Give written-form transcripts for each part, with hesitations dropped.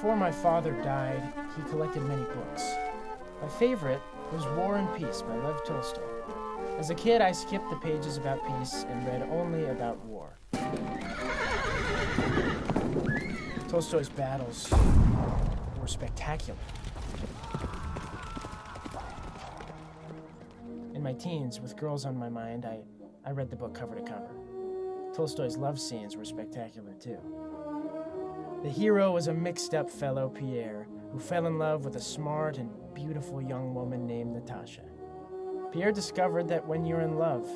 Before my father died, he collected many books. My favorite was War and Peace by Lev Tolstoy. As a kid, I skipped the pages about peace and read only about war. Tolstoy's battles were spectacular. In my teens, with girls on my mind, I read the book cover to cover. Tolstoy's love scenes were spectacular too. The hero was a mixed-up fellow, Pierre, who fell in love with a smart and beautiful young woman named Natasha. Pierre discovered that when you're in love,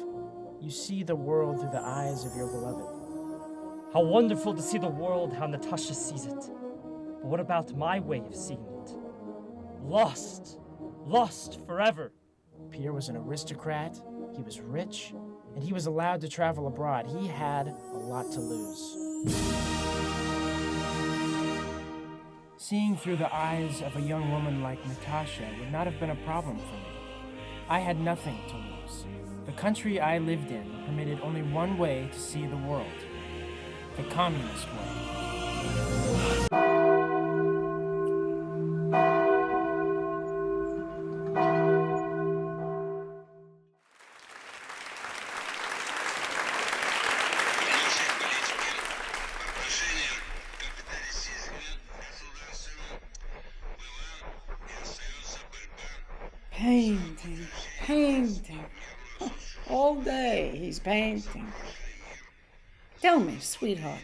you see the world through the eyes of your beloved. How wonderful to see the world how Natasha sees it. But what about my way of seeing it? Lost forever. Pierre was an aristocrat, he was rich, and he was allowed to travel abroad. He had a lot to lose. Seeing through the eyes of a young woman like Natasha would not have been a problem for me. I had nothing to lose. The country I lived in permitted only one way to see the world: the communist way. Painting. All day he's painting. Tell me, sweetheart,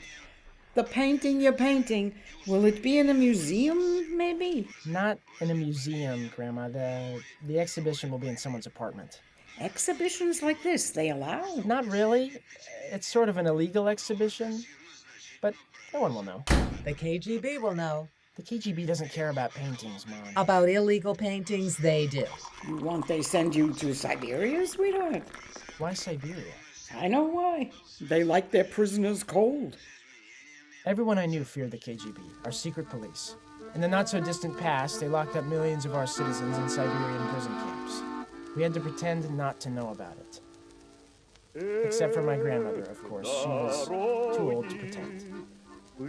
the painting you're painting, will it be in a museum, maybe? Not in a museum, Grandma. The exhibition will be in someone's apartment. Exhibitions like this, they allow? Not really. It's sort of an illegal exhibition, but no one will know. The KGB will know. The KGB doesn't care about paintings, Mom. About illegal paintings, they do. You want they send you to Siberia, sweetheart? Why Siberia? I know why. They like their prisoners cold. Everyone I knew feared the KGB, our secret police. In the not-so-distant past, they locked up millions of our citizens in Siberian prison camps. We had to pretend not to know about it. Except for my grandmother, of course. She was too old to pretend. Do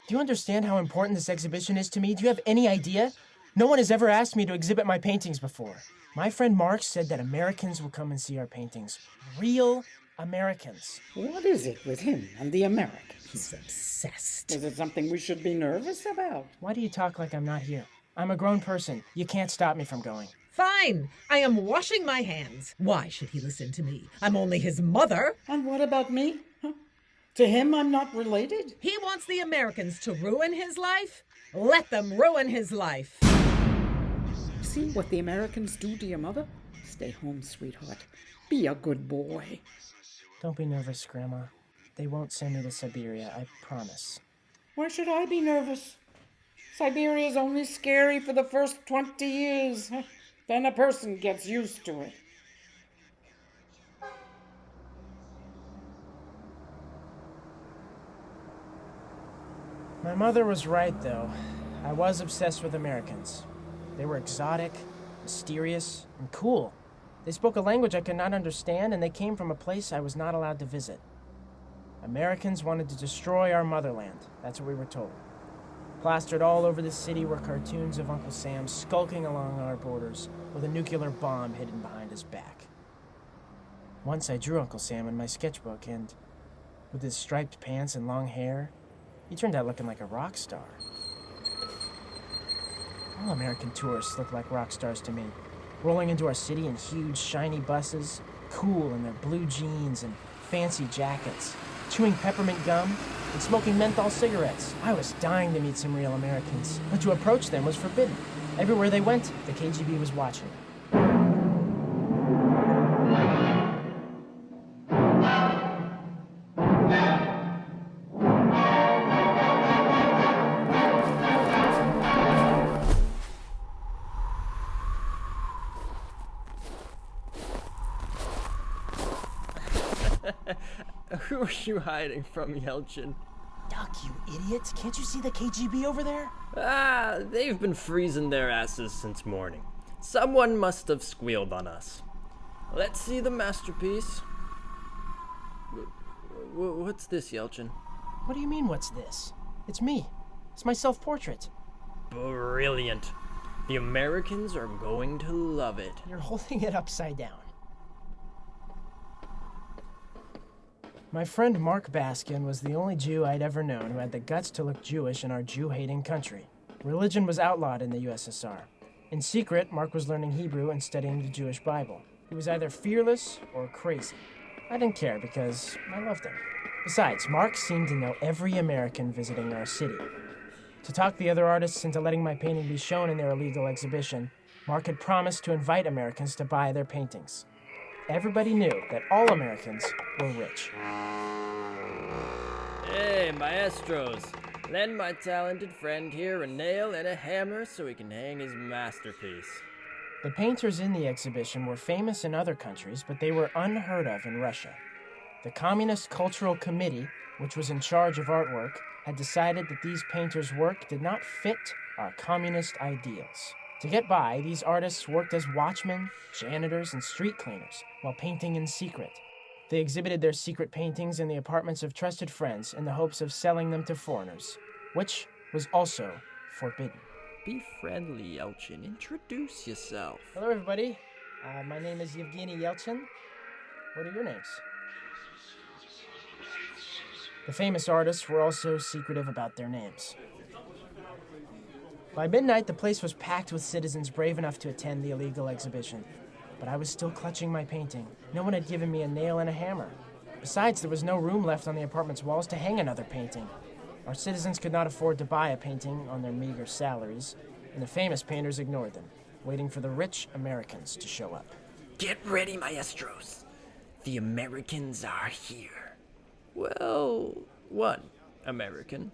you understand how important this exhibition is to me? Do you have any idea? No one has ever asked me to exhibit my paintings before. My friend Mark said that Americans will come and see our paintings. Real Americans. What is it with him and the Americans? He's obsessed. Is it something we should be nervous about? Why do you talk like I'm not here? I'm a grown person. You can't stop me from going. Fine. I am washing my hands. Why should he listen to me? I'm only his mother. And what about me? Huh? To him, I'm not related? He wants the Americans to ruin his life? Let them ruin his life. See what the Americans do to your mother? Stay home, sweetheart. Be a good boy. Don't be nervous, Grandma. They won't send me to Siberia, I promise. Why should I be nervous? Siberia is only scary for the first 20 years. Then a person gets used to it. My mother was right, though. I was obsessed with Americans. They were exotic, mysterious, and cool. They spoke a language I could not understand, and they came from a place I was not allowed to visit. Americans wanted to destroy our motherland. That's what we were told. Plastered all over the city were cartoons of Uncle Sam skulking along our borders with a nuclear bomb hidden behind his back. Once I drew Uncle Sam in my sketchbook, and with his striped pants and long hair, he turned out looking like a rock star. All American tourists look like rock stars to me, rolling into our city in huge, shiny buses, cool in their blue jeans and fancy jackets, chewing peppermint gum and smoking menthol cigarettes. I was dying to meet some real Americans, but to approach them was forbidden. Everywhere they went, the KGB was watching them. Who are you hiding from, Yelchin? Duck, you idiot! Can't you see the KGB over there? They've been freezing their asses since morning. Someone must have squealed on us. Let's see the masterpiece. What's this, Yelchin? What do you mean, what's this? It's me. It's my self-portrait. Brilliant. The Americans are going to love it. You're holding it upside down. My friend Mark Baskin was the only Jew I'd ever known who had the guts to look Jewish in our Jew-hating country. Religion was outlawed in the USSR. In secret, Mark was learning Hebrew and studying the Jewish Bible. He was either fearless or crazy. I didn't care because I loved him. Besides, Mark seemed to know every American visiting our city. To talk the other artists into letting my painting be shown in their illegal exhibition, Mark had promised to invite Americans to buy their paintings. Everybody knew that all Americans were rich. Hey, maestros. Lend my talented friend here a nail and a hammer so he can hang his masterpiece. The painters in the exhibition were famous in other countries, but they were unheard of in Russia. The Communist Cultural Committee, which was in charge of artwork, had decided that these painters' work did not fit our communist ideals. To get by, these artists worked as watchmen, janitors, and street cleaners, while painting in secret. They exhibited their secret paintings in the apartments of trusted friends in the hopes of selling them to foreigners, which was also forbidden. Be friendly, Yelchin. Introduce yourself. Hello, everybody. My name is Eugene Yelchin. What are your names? The famous artists were also secretive about their names. By midnight, the place was packed with citizens brave enough to attend the illegal exhibition. But I was still clutching my painting. No one had given me a nail and a hammer. Besides, there was no room left on the apartment's walls to hang another painting. Our citizens could not afford to buy a painting on their meager salaries, and the famous painters ignored them, waiting for the rich Americans to show up. Get ready, maestros. The Americans are here. Well, one American.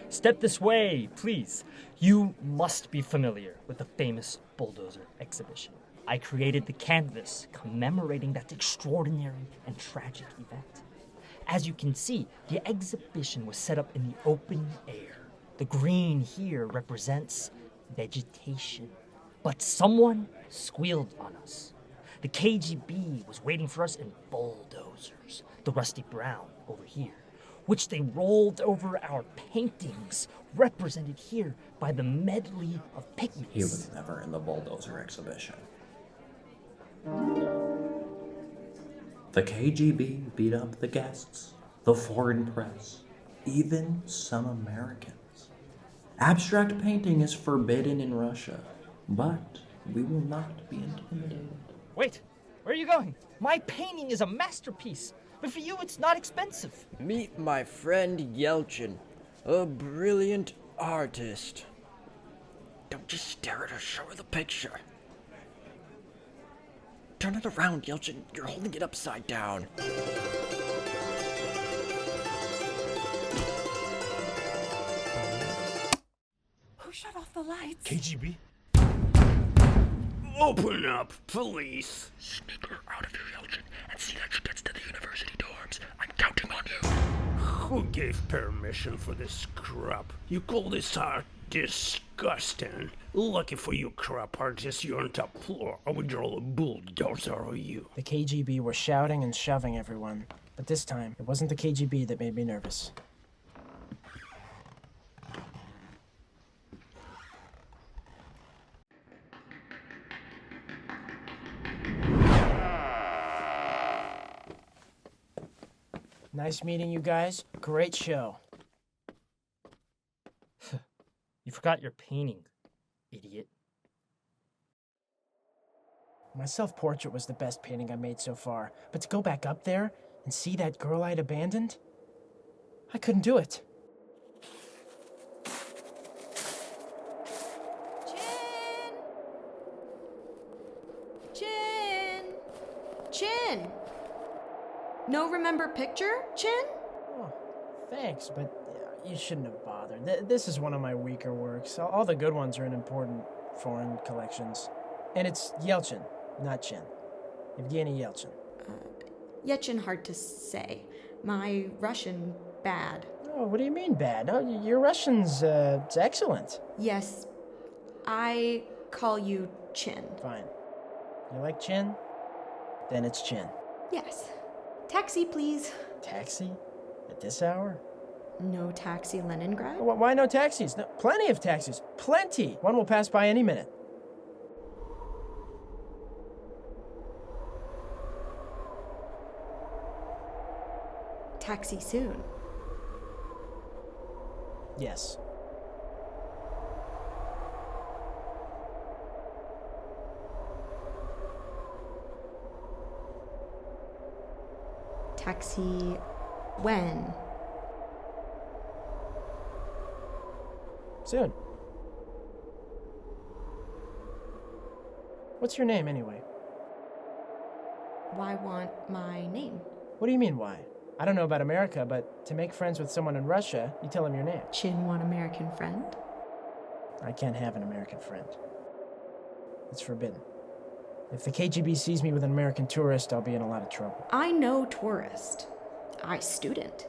Step this way, please. You must be familiar with the famous bulldozer exhibition. I created the canvas commemorating that extraordinary and tragic event. As you can see, the exhibition was set up in the open air. The green here represents vegetation. But someone squealed on us. The KGB was waiting for us in bulldozers, the rusty brown over here, which they rolled over our paintings, represented here by the medley of pigments. He was never in the bulldozer exhibition. The KGB beat up the guests, the foreign press, even some Americans. Abstract painting is forbidden in Russia, but we will not be intimidated. Wait, where are you going? My painting is a masterpiece, but for you it's not expensive. Meet my friend Yelchin, a brilliant artist. Don't just stare at her, show her the picture. Turn it around, Yelchin. You're holding it upside down. Who shut off the lights? KGB? Open up, police! Sneak her out of here, Yelchin, and see that she gets to the university dorms. I'm counting on you. Who gave permission for this crap? You call this art disgusting. Lucky for you crap artists, you're on top floor. I would roll a bulldozer on you. The KGB were shouting and shoving everyone, but this time, it wasn't the KGB that made me nervous. Nice meeting you guys. Great show. You forgot your painting, idiot. My self-portrait was the best painting I made so far, but to go back up there and see that girl I'd abandoned, I couldn't do it. Chin! No remember picture, Chin? Oh, thanks, but you shouldn't have bothered. This is one of my weaker works. All the good ones are in important foreign collections. And it's Yelchin, not Chin. Evgeny Yelchin. Yelchin hard to say. My Russian bad. Oh, what do you mean bad? Oh, your Russian's it's excellent. Yes, I call you Chin. Fine. You like Chin? Then it's Chin. Yes. Taxi, please. Taxi? At this hour? No taxi, Leningrad? Why no taxis? No, plenty of taxis. Plenty! One will pass by any minute. Taxi soon. Yes. Taxi when? Soon. What's your name, anyway? Why want my name? What do you mean, why? I don't know about America, but to make friends with someone in Russia, you tell them your name. Chin want American friend? I can't have an American friend. It's forbidden. If the KGB sees me with an American tourist, I'll be in a lot of trouble. I know tourist. I student.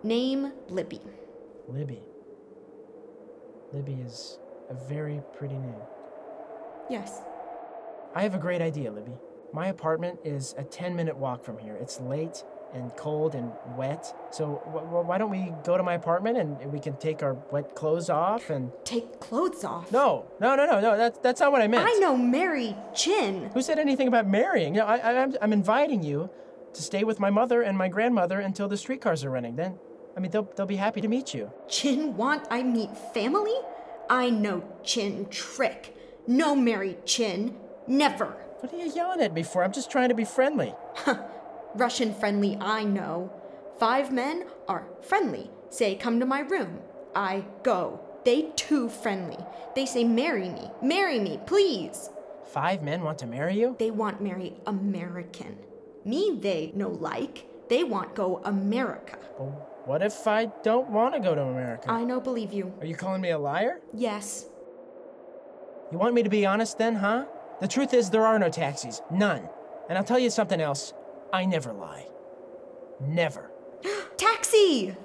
Name Libby. Libby. Libby is a very pretty name. Yes. I have a great idea, Libby. My apartment is a 10-minute walk from here. It's late and cold and wet. So why don't we go to my apartment and we can take our wet clothes off and... Take clothes off? No. That's not what I meant. I know marry Chin. Who said anything about marrying? No, I'm inviting you to stay with my mother and my grandmother until the streetcars are running. Then, they'll be happy to meet you. Chin want I meet family? I know Chin trick. No marry Chin. Never. What are you yelling at me for? I'm just trying to be friendly. Russian friendly, I know. 5 men are friendly. Say, come to my room. I go. They too friendly. They say, marry me, please. 5 men want to marry you? They want marry American. Me, they no like. They want go America. Well, what if I don't want to go to America? I no believe you. Are you calling me a liar? Yes. You want me to be honest then, huh? The truth is there are no taxis. None. And I'll tell you something else. I never lie. Never. Taxi!